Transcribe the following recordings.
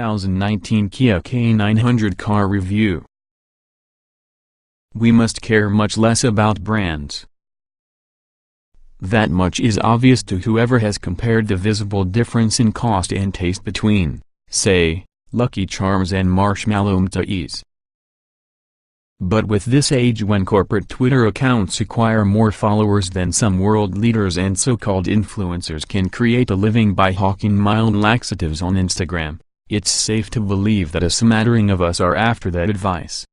2019 Kia K900 car review. We must care much less about brands. That much is obvious to whoever has compared the visible difference in cost and taste between, say, Lucky Charms and Marshmallow Mtai's. But with this age when corporate Twitter accounts acquire more followers than some world leaders and so-called influencers can create a living by hawking mild laxatives on Instagram, it's safe to believe that a smattering of us are after that advice.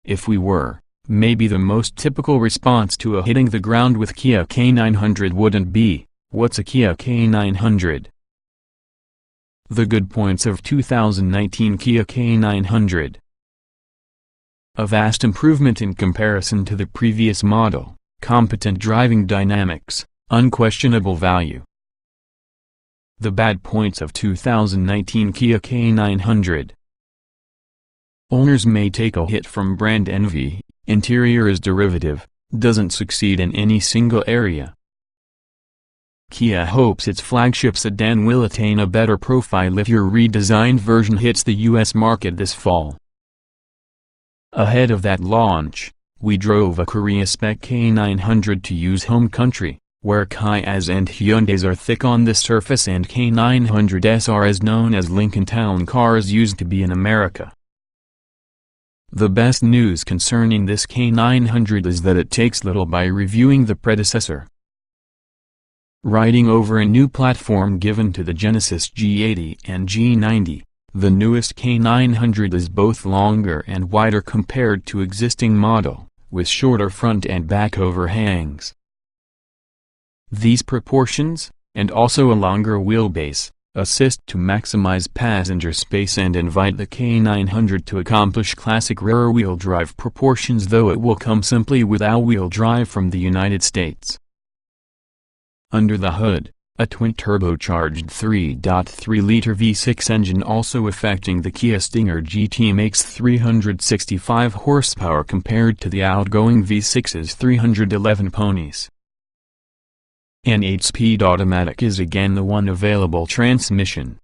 If we were, maybe the most typical response to a hitting the ground with Kia K900 wouldn't be, "What's a Kia K900?" The good points of 2019 Kia K900. A vast improvement in comparison to the previous model, competent driving dynamics, unquestionable value. The bad points of 2019 Kia K900. Owners may take a hit from brand envy, interior is derivative, doesn't succeed in any single area. Kia hopes its flagship sedan will attain a better profile if your redesigned version hits the US market this fall. Ahead of that launch, we drove a Korea spec K900 to use home country, where Kias and Hyundais are thick on the surface and K900s are as known as Lincoln Town cars used to be in America. The best news concerning this K900 is that it takes little by reviewing the predecessor. Riding over a new platform given to the Genesis G80 and G90, the newest K900 is both longer and wider compared to existing model, with shorter front and back overhangs. These proportions, and also a longer wheelbase, assist to maximize passenger space and invite the K900 to accomplish classic rear-wheel drive proportions, though it will come simply with all-wheel drive from the United States. Under the hood, a twin-turbocharged 3.3-liter V6 engine also affecting the Kia Stinger GT makes 365 horsepower compared to the outgoing V6's 311 ponies. An 8-speed automatic is again the one available transmission.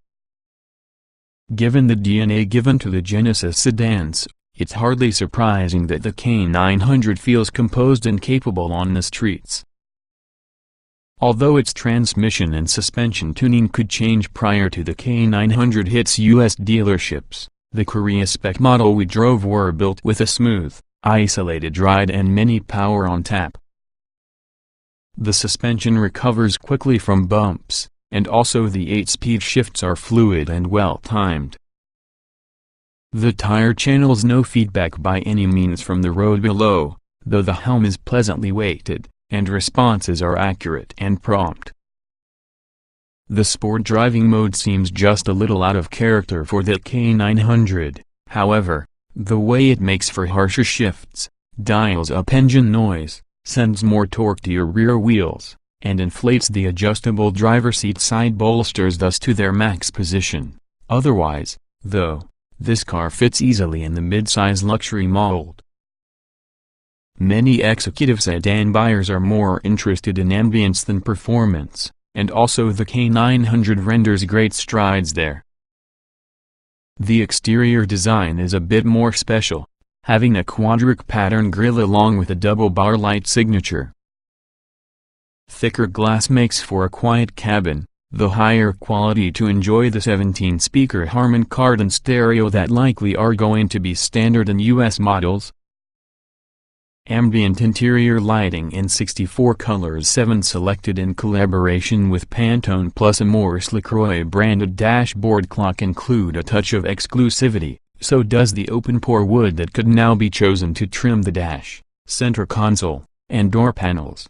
Given the DNA given to the Genesis sedans, it's hardly surprising that the K900 feels composed and capable on the streets. Although its transmission and suspension tuning could change prior to the K900 hits US dealerships, the Korea spec model we drove were built with a smooth, isolated ride and many power on tap. The suspension recovers quickly from bumps, and also the 8-speed shifts are fluid and well-timed. The tire channels no feedback by any means from the road below, though the helm is pleasantly weighted, and responses are accurate and prompt. The sport driving mode seems just a little out of character for the K900, however, the way it makes for harsher shifts, dials up engine noise, sends more torque to your rear wheels, and inflates the adjustable driver seat side bolsters thus to their max position. Otherwise, though, this car fits easily in the mid-size luxury mold. Many executive sedan buyers are more interested in ambience than performance, and also the K900 renders great strides there. The exterior design is a bit more special, having a quadric pattern grille along with a double bar light signature. Thicker glass makes for a quiet cabin, the higher quality to enjoy the 17-speaker Harman Kardon stereo that likely are going to be standard in US models. Ambient interior lighting in 64 colors, 7 selected in collaboration with Pantone, plus a Maurice LaCroix branded dashboard clock include a touch of exclusivity, so does the open-pore wood that could now be chosen to trim the dash, center console, and door panels.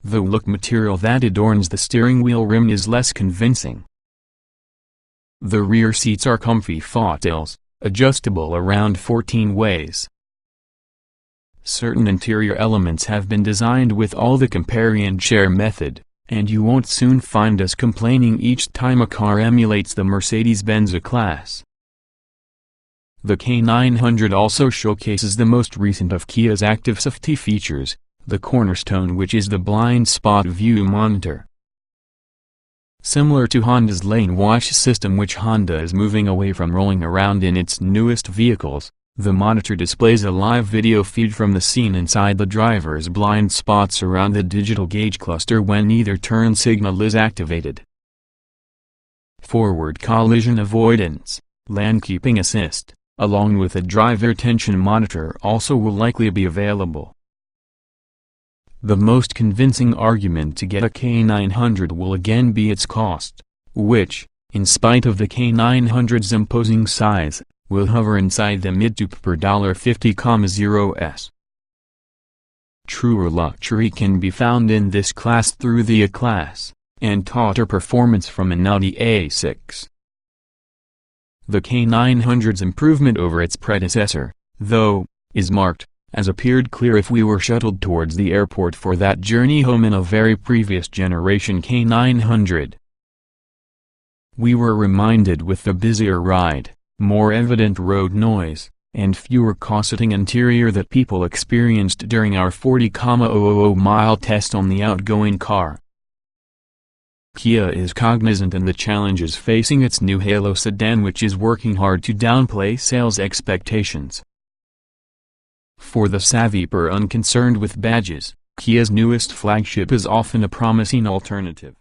The look material that adorns the steering wheel rim is less convincing. The rear seats are comfy fauteuils, adjustable around 14 ways. Certain interior elements have been designed with all the compare and share method, and you won't soon find us complaining each time a car emulates the Mercedes-Benz A-Class. The K900 also showcases the most recent of Kia's active safety features, the cornerstone, which is the blind spot view monitor. Similar to Honda's lane watch system, which Honda is moving away from rolling around in its newest vehicles, the monitor displays a live video feed from the scene inside the driver's blind spots around the digital gauge cluster when either turn signal is activated. Forward collision avoidance, lane keeping assist, along with a driver attention monitor also will likely be available. The most convincing argument to get a K900 will again be its cost, which, in spite of the K900's imposing size, will hover inside the mid to per $50,000s. Truer luxury can be found in this class through the A-Class, and tauter performance from an Audi A6. The K900's improvement over its predecessor, though, is marked, as appeared clear if we were shuttled towards the airport for that journey home in a very previous generation K900. We were reminded with the busier ride, more evident road noise, and fewer cosseting interior that people experienced during our 40,000-mile test on the outgoing car. Kia is cognizant of the challenges facing its new Halo sedan, which is working hard to downplay sales expectations. For the savvy per unconcerned with badges, Kia's newest flagship is often a promising alternative.